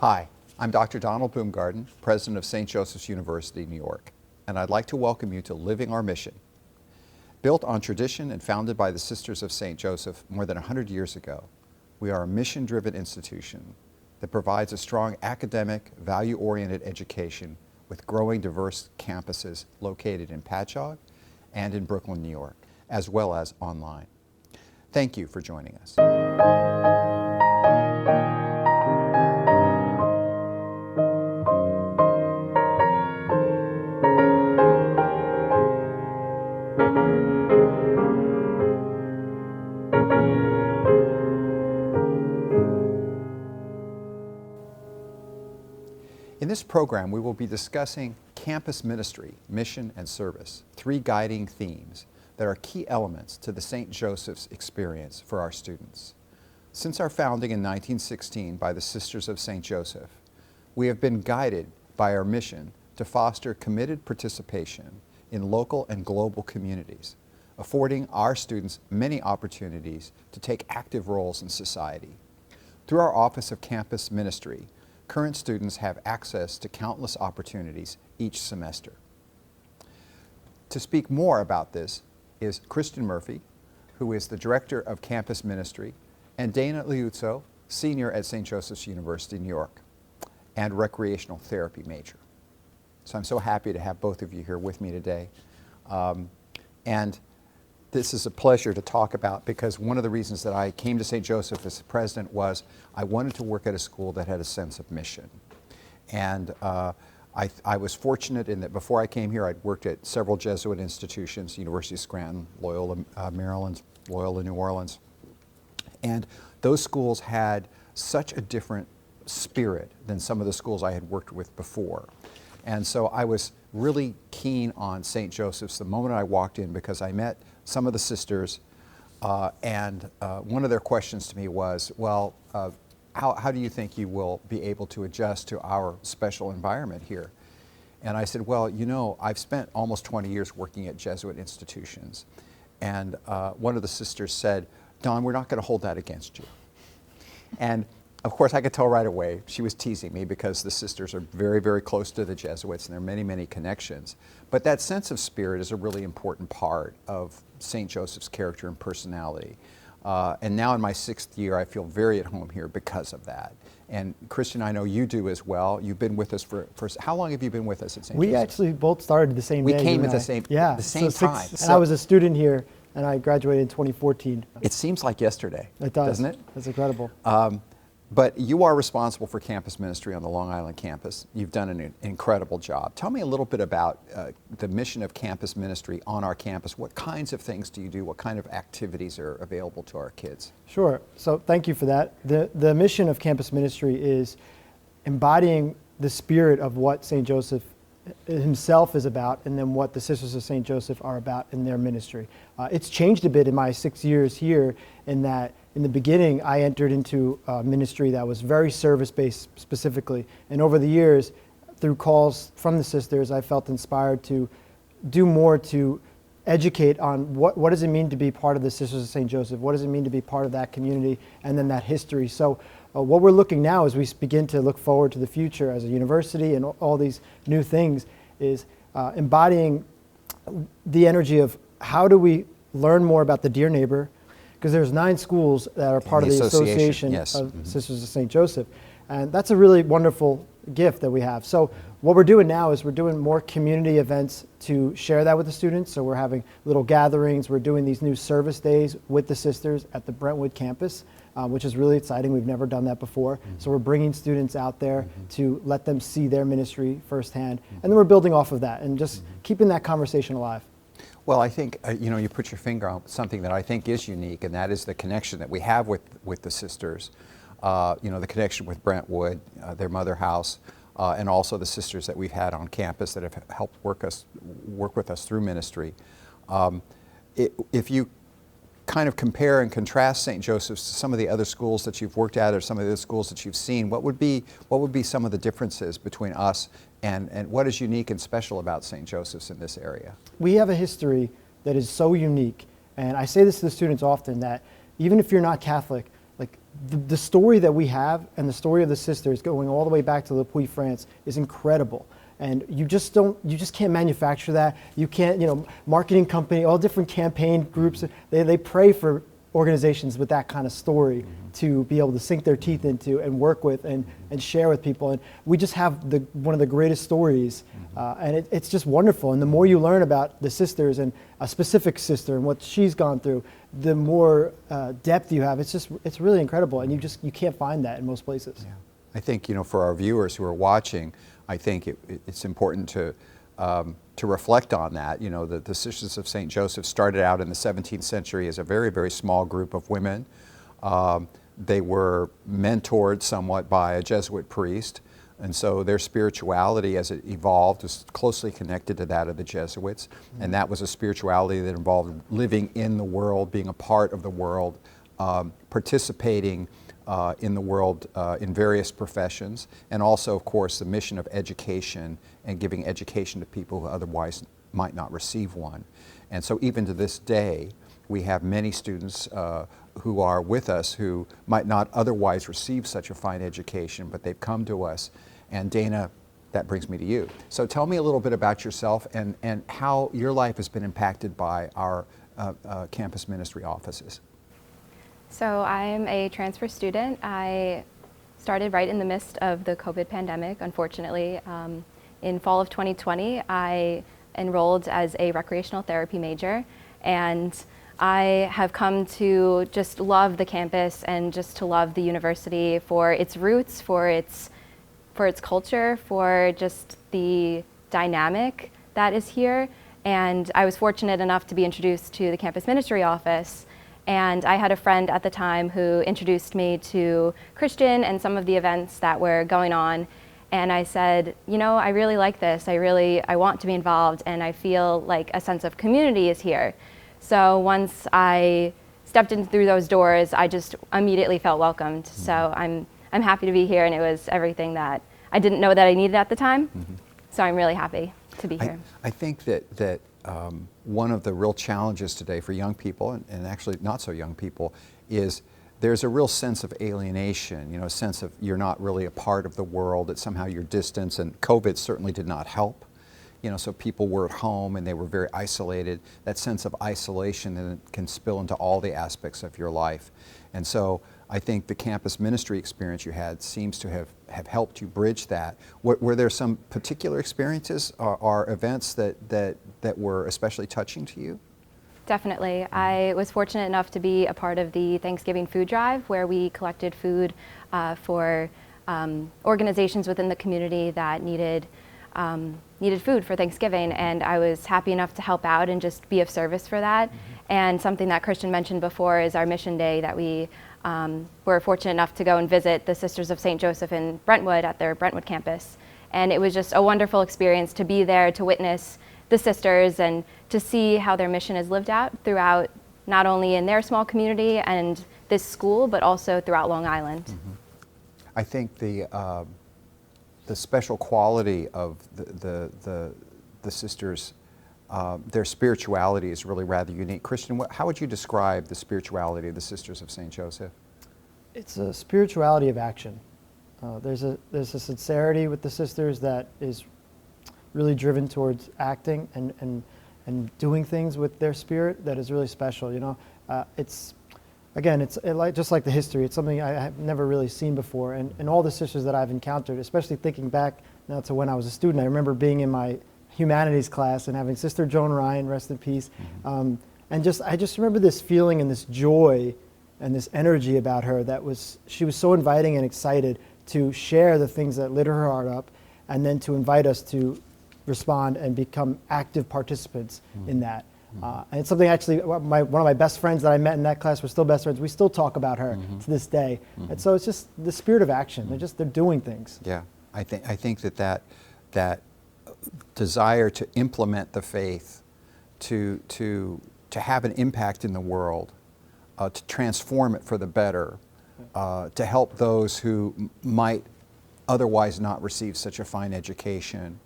Hi, I'm Dr. Donald Boomgaarden, President of St. Joseph's University, New York, and I'd like to welcome you to Living Our Mission. Built on tradition and founded by the Sisters of St. Joseph more than 100 years ago, we are a mission-driven institution that provides a strong academic, value-oriented education with growing diverse campuses located in Patchogue and in Brooklyn, New York, as well as online. Thank you for joining us. In this program, we will be discussing campus ministry, mission, and service, three guiding themes that are key elements to the St. Joseph's experience for our students. Since our founding in 1916 by the Sisters of St. Joseph, we have been guided by our mission to foster committed participation in local and global communities, affording our students many opportunities to take active roles in society. Through our Office of Campus Ministry, current students have access to countless opportunities each semester. To speak more about this is Christian Murphy, who is the Director of Campus Ministry, and Dana Liuzzo, Senior at St. Joseph's University, New York, and Recreational Therapy major. So I'm so happy to have both of you here with me today. And this is a pleasure to talk about because one of the reasons that I came to St. Joseph as president was I wanted to work at a school that had a sense of mission. And I was fortunate in that before I came here, I'd worked at several Jesuit institutions, University of Scranton, Loyola, Maryland, Loyola, New Orleans. And those schools had such a different spirit than some of the schools I had worked with before. And so I was really keen on St. Joseph's the moment I walked in because I met some of the sisters, and one of their questions to me was, well, how do you think you will be able to adjust to our special environment here? And I said, well, you know, I've spent almost 20 years working at Jesuit institutions. And one of the sisters said, Don, we're not going to hold that against you. And of course, I could tell right away she was teasing me because the sisters are very, very close to the Jesuits and there are many, many connections. But that sense of spirit is a really important part of St. Joseph's character and personality. And now in my 6th year, I feel very at home here because of that. And Christian, I know you do as well. You've been with us for how long have you been with us at St. Joseph's? We actually both started the same day. We came at the same time. And I was a student here, and I graduated in 2014. It seems like yesterday, it does. Doesn't it? That's incredible. But you are responsible for campus ministry on the Long Island campus. You've done an incredible job. Tell me a little bit about the mission of campus ministry on our campus. What kinds of things do you do? What kind of activities are available to our kids? Sure. So thank you for that. The mission of campus ministry is embodying the spirit of what St. Joseph himself is about and then what the Sisters of St. Joseph are about in their ministry. It's changed a bit in my 6 years here in that in the beginning, I entered into a ministry that was very service-based specifically. And over the years, through calls from the sisters, I felt inspired to do more to educate on what does it mean to be part of the Sisters of St. Joseph? What does it mean to be part of that community and then that history? So what we're looking now as we begin to look forward to the future as a university and all these new things is embodying the energy of how do we learn more about the dear neighbor, because there's 9 schools that are part of the association yes. of Sisters of St. Joseph. And that's a really wonderful gift that we have. So what we're doing now is we're doing more community events to share that with the students. So we're having little gatherings. We're doing these new service days with the sisters at the Brentwood campus, which is really exciting. We've never done that before. So we're bringing students out there to let them see their ministry firsthand. And then we're building off of that and just keeping that conversation alive. Well, I think, you know, you put your finger on something that I think is unique, and that is the connection that we have with the sisters. You know, the connection with Brentwood, their mother house, and also the sisters that we've had on campus that have helped work with us through ministry. If you kind of compare and contrast St. Joseph's to some of the other schools that you've worked at or some of the other schools that you've seen, what would be some of the differences between us and what is unique and special about St. Joseph's in this area? We have a history that is so unique, and I say this to the students often, that even if you're not Catholic, like the story that we have and the story of the sisters going all the way back to Le Puy, France is incredible. And you just can't manufacture that. You can't, marketing company, all different campaign groups, they pray for organizations with that kind of story to be able to sink their teeth into and work with and share with people. And we just have one of the greatest stories, and it's just wonderful. And the more you learn about the sisters and a specific sister and what she's gone through, the more depth you have. It's really incredible, and you can't find that in most places. Yeah. I think, for our viewers who are watching, I think it's important to reflect on that. The Sisters of St. Joseph started out in the 17th century as a very, very small group of women. They were mentored somewhat by a Jesuit priest, and so their spirituality as it evolved was closely connected to that of the Jesuits, and that was a spirituality that involved living in the world, being a part of the world, participating in the world in various professions, and also, of course, the mission of education and giving education to people who otherwise might not receive one. And so even to this day, we have many students who are with us who might not otherwise receive such a fine education, but they've come to us. And Dana, that brings me to you. So tell me a little bit about yourself and how your life has been impacted by our campus ministry offices. So I'm a transfer student. I started right in the midst of the COVID pandemic, unfortunately. In fall of 2020, I enrolled as a recreational therapy major, and I have come to just love the campus and just to love the university for its roots, for its culture, for just the dynamic that is here. And I was fortunate enough to be introduced to the campus ministry office. And I had a friend at the time who introduced me to Christian and some of the events that were going on. And I said, I really like this. I want to be involved, and I feel like a sense of community is here. So once I stepped in through those doors, I just immediately felt welcomed. So I'm happy to be here, and it was everything that I didn't know that I needed at the time. So I'm really happy to be here. I think that one of the real challenges today for young people, and actually not so young people, is there's a real sense of alienation, a sense of you're not really a part of the world, that somehow you're distant, and COVID certainly did not help. So people were at home and they were very isolated. That sense of isolation then can spill into all the aspects of your life. And so I think the campus ministry experience you had seems to have helped you bridge that. Were there some particular experiences or events that were especially touching to you? Definitely. I was fortunate enough to be a part of the Thanksgiving food drive, where we collected food for organizations within the community that needed food for Thanksgiving, and I was happy enough to help out and just be of service for that. And something that Christian mentioned before is our mission day, that we were fortunate enough to go and visit the Sisters of St. Joseph in Brentwood at their Brentwood campus. And it was just a wonderful experience to be there, to witness the sisters and to see how their mission is lived out throughout, not only in their small community and this school, but also throughout Long Island. I think the special quality of the sisters, their spirituality is really rather unique. Christian, how would you describe the spirituality of the Sisters of St. Joseph? It's a spirituality of action. There's a sincerity with the sisters that is really driven towards acting and doing things with their spirit that is really special. It's just like the history. It's something I have never really seen before. And all the sisters that I've encountered, especially thinking back now to when I was a student, I remember being in my humanities class and having Sister Joan Ryan, rest in peace. And I just remember this feeling and this joy and this energy about her she was so inviting and excited to share the things that lit her heart up, and then to invite us to respond and become active participants in that. And it's something actually, one of my best friends that I met in that class, we're still best friends. We still talk about her to this day. And so it's just the spirit of action. They're doing things. Yeah, I think that desire to implement the faith, to have an impact in the world, to transform it for the better, to help those who might otherwise not receive such a fine education.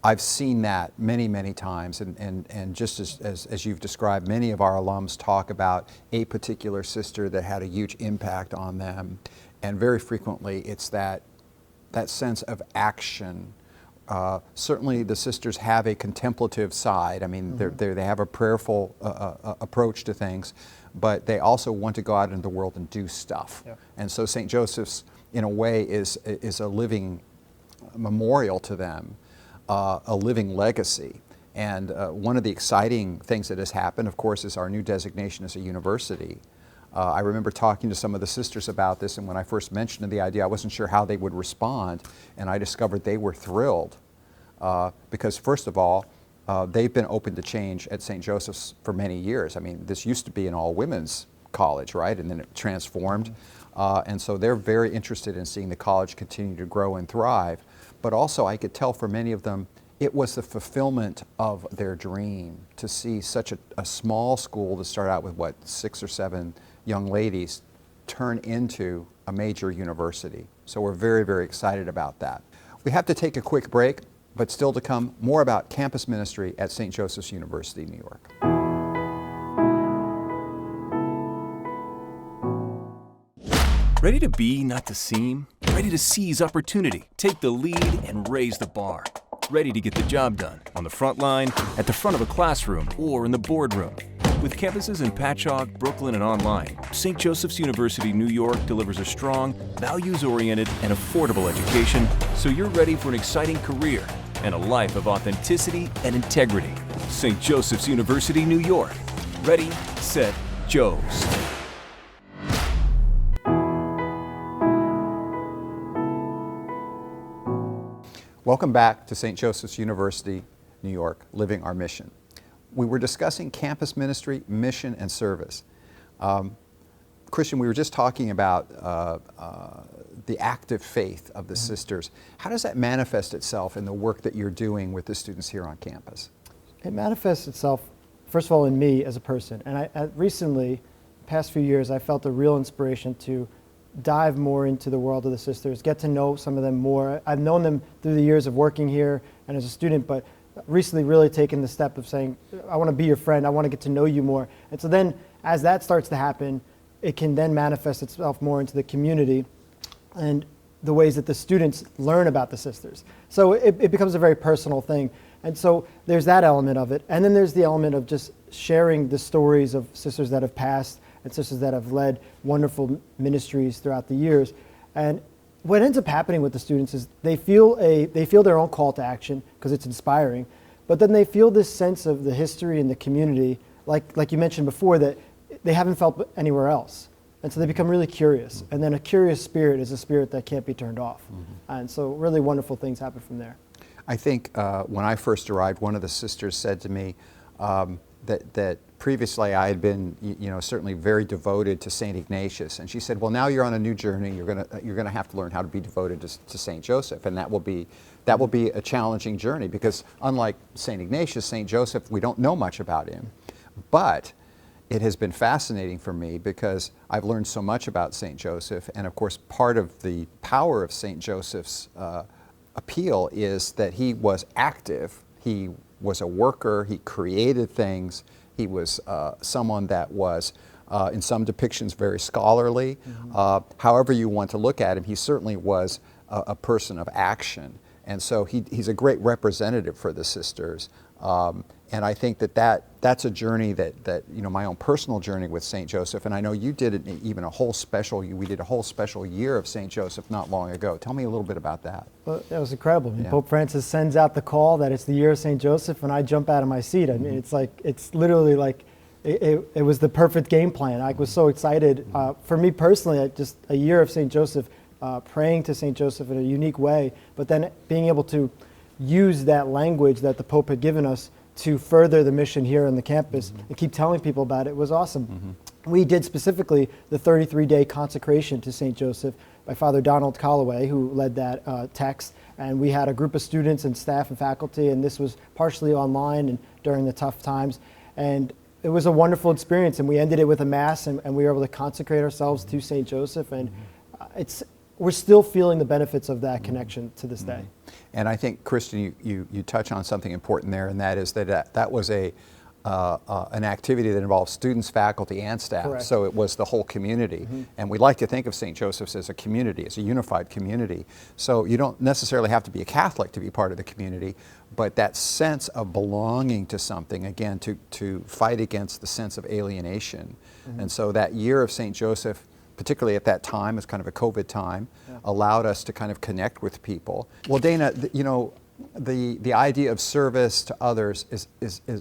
I've seen that many, many times, and just as you've described, many of our alums talk about a particular sister that had a huge impact on them, and very frequently it's that sense of action. Certainly the sisters have a contemplative side. I mean, they have a prayerful approach to things, but they also want to go out into the world and do stuff. Yeah. And so St. Joseph's, in a way, is a living memorial to them, a living legacy. And one of the exciting things that has happened, of course, is our new designation as a university. I remember talking to some of the sisters about this, and when I first mentioned the idea, I wasn't sure how they would respond, and I discovered they were thrilled because, first of all, they've been open to change at St. Joseph's for many years. I mean, this used to be an all-women's college, right? And then it transformed. And so they're very interested in seeing the college continue to grow and thrive. But also, I could tell for many of them, it was the fulfillment of their dream to see such a small school to start out with, what, 6 or 7 young ladies turn into a major university. So we're very, very excited about that. We have to take a quick break, but still to come, more about campus ministry at St. Joseph's University, New York. Ready to be, not to seem? Ready to seize opportunity, take the lead, and raise the bar? Ready to get the job done on the front line, at the front of a classroom, or in the boardroom? With campuses in Patchogue, Brooklyn, and online, St. Joseph's University, New York delivers a strong, values-oriented, and affordable education so you're ready for an exciting career and a life of authenticity and integrity. St. Joseph's University, New York. Ready, set, Joes. Welcome back to St. Joseph's University, New York, Living Our Mission. We were discussing campus ministry, mission, and service. Christian, we were just talking about the active faith of the sisters. How does that manifest itself in the work that you're doing with the students here on campus? It manifests itself, first of all, in me as a person. And I recently, past few years, I felt a real inspiration to dive more into the world of the sisters, get to know some of them more. I've known them through the years of working here and as a student, but recently really taken the step of saying, I want to be your friend, I want to get to know you more. And so then, as that starts to happen, it can then manifest itself more into the community and the ways that the students learn about the sisters. So it becomes a very personal thing. And so there's that element of it. And then there's the element of just sharing the stories of sisters that have passed and sisters that have led wonderful ministries throughout the years. And what ends up happening with the students is they feel their own call to action because it's inspiring, but then they feel this sense of the history and the community, like you mentioned before, that they haven't felt anywhere else. And so they become really curious. And then a curious spirit is a spirit that can't be turned off. And so really wonderful things happen from there. I think when I first arrived, one of the sisters said to me that previously I had been, certainly very devoted to St. Ignatius, and she said, "Well, now you're on a new journey. You're gonna have to learn how to be devoted to St. Joseph, and that will be a challenging journey because unlike St. Ignatius, St. Joseph, we don't know much about him, but it has been fascinating for me because I've learned so much about St. Joseph, and of course, part of the power of St. Joseph's appeal is that he was active. He was a worker. He created things. He was someone that was, in some depictions, very scholarly. However you want to look at him, he certainly was a person of action. And so he's a great representative for the sisters. And I think that's a journey that my own personal journey with St. Joseph, and I know you did we did a whole special year of St. Joseph not long ago. Tell me a little bit about that. Well, that was incredible. Yeah. Pope Francis sends out the call that it's the year of St. Joseph, and I jump out of my seat. I mean, it's literally like, it was the perfect game plan. I was so excited. For me personally, just a year of St. Joseph, praying to St. Joseph in a unique way, but then being able to use that language that the Pope had given us to further the mission here on the campus and keep telling people about it was awesome. We did specifically the 33-day consecration to St. Joseph by Father Donald Calloway, who led that text. And we had a group of students and staff and faculty, and this was partially online and during the tough times. And it was a wonderful experience, and we ended it with a mass, and we were able to consecrate ourselves to St. Joseph. And we're still feeling the benefits of that connection to this day. And I think, Kristen, you touch on something important there, and that is that was an activity that involved students, faculty, and staff. Correct. So it was the whole community. And we like to think of St. Joseph's as a community, as a unified community. So you don't necessarily have to be a Catholic to be part of the community, but that sense of belonging to something, again, to fight against the sense of alienation. And so that year of St. Joseph, particularly at that time, as kind of a COVID time, allowed us to kind of connect with people. Well, Dana, you know, the idea of service to others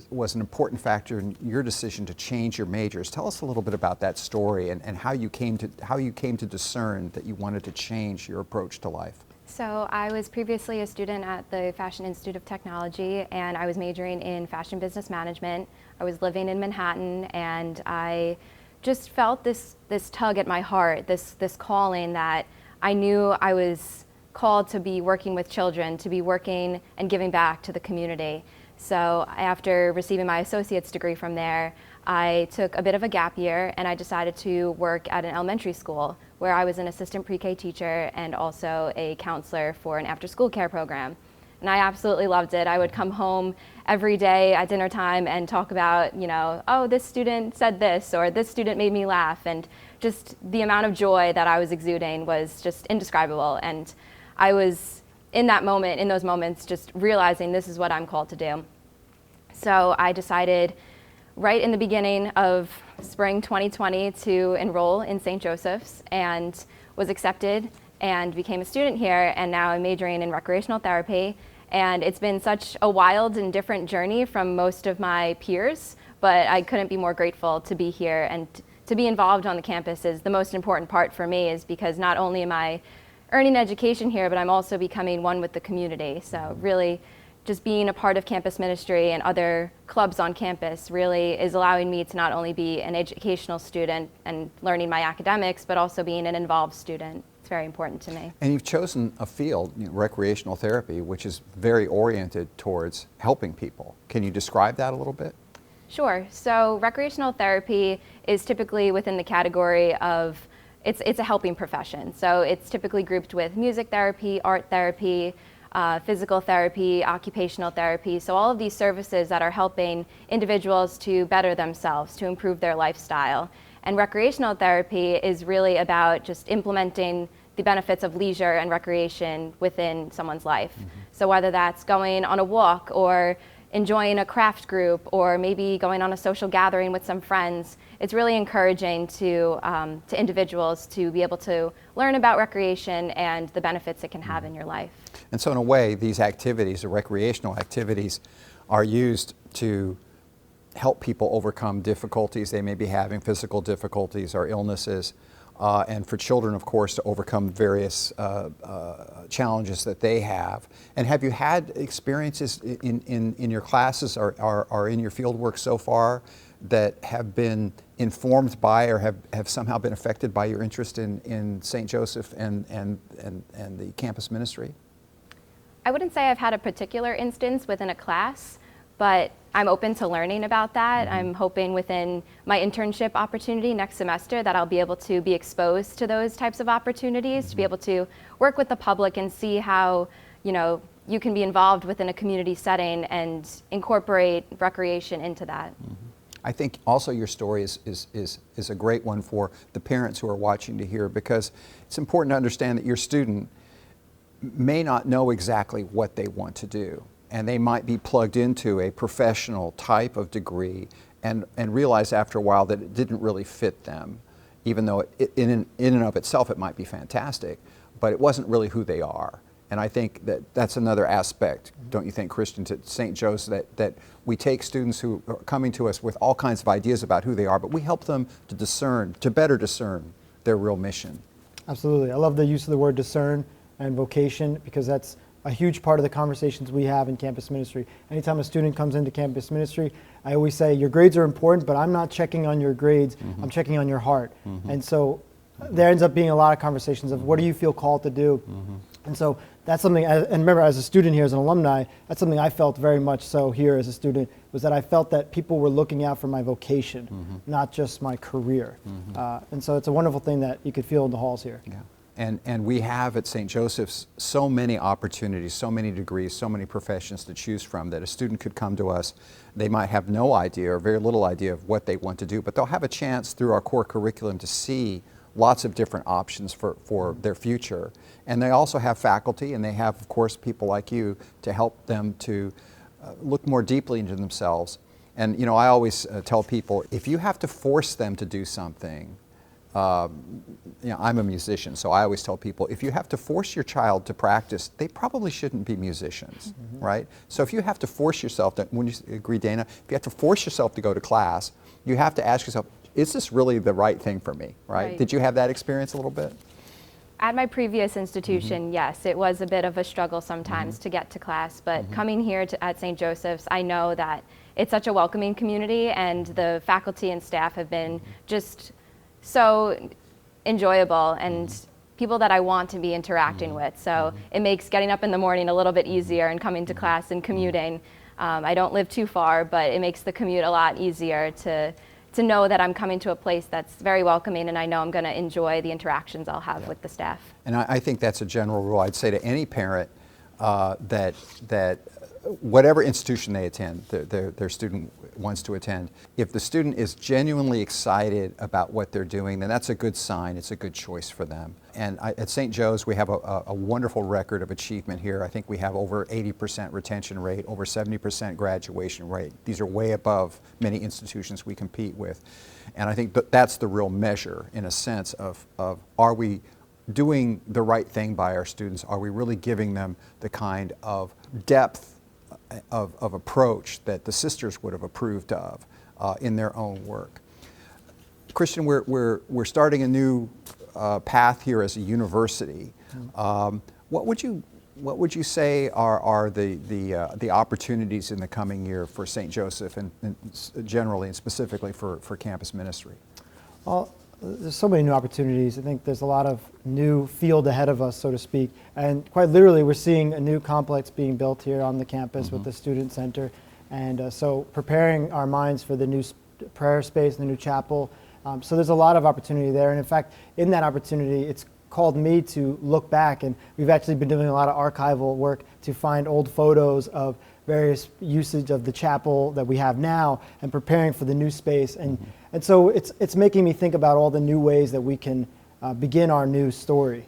was an important factor in your decision to change your majors. Tell us a little bit about that story and how you came to discern that you wanted to change your approach to life. So I was previously a student at the Fashion Institute of Technology, and I was majoring in fashion business management. I was living in Manhattan, and I just felt this tug at my heart, this calling that I knew I was called to be working with children, to be working and giving back to the community. So after receiving my associate's degree from there, I took a bit of a gap year and I decided to work at an elementary school where I was an assistant pre-K teacher and also a counselor for an after-school care program. And I absolutely loved it. I would come home every day at dinner time and talk about, you know, oh, this student said this, or this student made me laugh. And just the amount of joy that I was exuding was just indescribable. And I was in those moments, just realizing this is what I'm called to do. So I decided right in the beginning of spring 2020 to enroll in St. Joseph's, and was accepted and became a student here, and now I'm majoring in recreational therapy. And it's been such a wild and different journey from most of my peers, but I couldn't be more grateful to be here, and to be involved on the campus is the most important part for me, is because not only am I earning education here, but I'm also becoming one with the community. So really just being a part of campus ministry and other clubs on campus really is allowing me to not only be an educational student and learning my academics, but also being an involved student. It's very important to me. And you've chosen a field, you know, recreational therapy, which is very oriented towards helping people. Can you describe that a little bit? Sure. So recreational therapy is typically within the category of it's a helping profession. So it's typically grouped with music therapy, art therapy, physical therapy, occupational therapy. So all of these services that are helping individuals to better themselves, to improve their lifestyle. And recreational therapy is really about just implementing the benefits of leisure and recreation within someone's life. So whether that's going on a walk or enjoying a craft group or maybe going on a social gathering with some friends, it's really encouraging to individuals to be able to learn about recreation and the benefits it can have in your life. And so in a way, these activities, the recreational activities, are used to help people overcome difficulties they may be having, physical difficulties or illnesses, and for children, of course, to overcome various challenges that they have. And have you had experiences in your classes or in your field work so far that have been informed by or have somehow been affected by your interest in St. Joseph and the campus ministry? I wouldn't say I've had a particular instance within a class, but I'm open to learning about that. I'm hoping within my internship opportunity next semester that I'll be able to be exposed to those types of opportunities, to be able to work with the public and see how, you know, you can be involved within a community setting and incorporate recreation into that. I think also your story is a great one for the parents who are watching to hear, because it's important to understand that your student may not know exactly what they want to do, and they might be plugged into a professional type of degree and realize after a while that it didn't really fit them, even though in and of itself it might be fantastic, but it wasn't really who they are. And I think that's another aspect, don't you think, Christian, to St. Joseph, that we take students who are coming to us with all kinds of ideas about who they are, but we help them to discern, to better discern their real mission. Absolutely. I love the use of the word discern and vocation, because that's a huge part of the conversations we have in campus ministry. Anytime a student comes into campus ministry, I always say, your grades are important, but I'm not checking on your grades, I'm checking on your heart. And so there ends up being a lot of conversations of what do you feel called to do? And so that's something, and remember, as a student here, as an alumni, that's something I felt very much so here as a student, was that I felt that people were looking out for my vocation, not just my career. And so it's a wonderful thing that you could feel in the halls here. Yeah. And we have at St. Joseph's so many opportunities, so many degrees, so many professions to choose from that a student could come to us. They might have no idea or very little idea of what they want to do, but they'll have a chance through our core curriculum to see lots of different options for their future. And they also have faculty, and they have, of course, people like you to help them to look more deeply into themselves. And you know, I always tell people, if you have to force them to do something, you know, I'm a musician, so I always tell people, if you have to force your child to practice, they probably shouldn't be musicians, right? So if you have to force yourself, wouldn't you agree, Dana? If you have to force yourself to go to class, you have to ask yourself, is this really the right thing for me, right? Did you have that experience a little bit? At my previous institution, yes, it was a bit of a struggle sometimes to get to class, but coming here at St. Joseph's, I know that it's such a welcoming community, and the faculty and staff have been just so enjoyable and people that I want to be interacting with. So it makes getting up in the morning a little bit easier and coming to class and commuting. I don't live too far, but it makes the commute a lot easier to know that I'm coming to a place that's very welcoming, and I know I'm going to enjoy the interactions I'll have with the staff. And I think that's a general rule. I'd say to any parent that whatever institution they attend, their student wants to attend, if the student is genuinely excited about what they're doing, then that's a good sign. It's a good choice for them. And at St. Joe's, we have a wonderful record of achievement here. I think we have over 80% retention rate, over 70% graduation rate. These are way above many institutions we compete with. And I think that's the real measure, in a sense, of are we doing the right thing by our students? Are we really giving them the kind of depth of approach that the sisters would have approved of in their own work? Christian, we're starting a new path here as a university. What would you say are the opportunities in the coming year for St. Joseph and generally and specifically for campus ministry? Well, there's so many new opportunities. I think there's a lot of new field ahead of us, so to speak. And quite literally, we're seeing a new complex being built here on the campus with the student center. And so preparing our minds for the new prayer space, the new chapel. So there's a lot of opportunity there. And in fact, in that opportunity, it's called me to look back. And we've actually been doing a lot of archival work to find old photos of various usage of the chapel that we have now and preparing for the new space. And so it's making me think about all the new ways that we can begin our new story.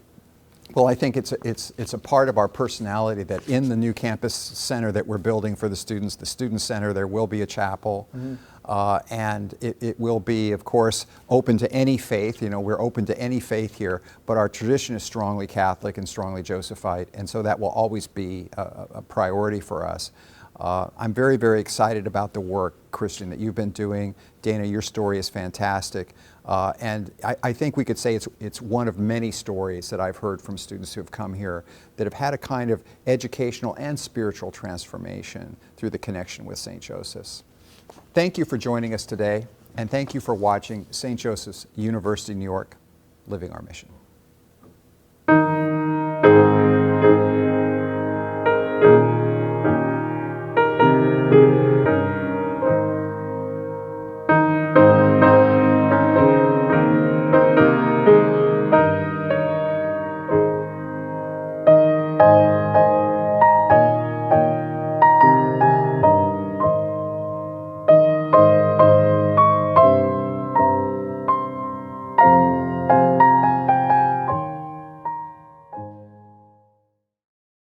Well, I think it's a part of our personality that in the new campus center that we're building for the student center, there will be a chapel. And it will be, of course, open to any faith. You know, we're open to any faith here, but our tradition is strongly Catholic and strongly Josephite, and so that will always be a priority for us. I'm very, very excited about the work, Christian, that you've been doing. Dana, your story is fantastic. And I think we could say it's one of many stories that I've heard from students who have come here that have had a kind of educational and spiritual transformation through the connection with St. Joseph's. Thank you for joining us today, and thank you for watching St. Joseph's University, New York, Living Our Mission.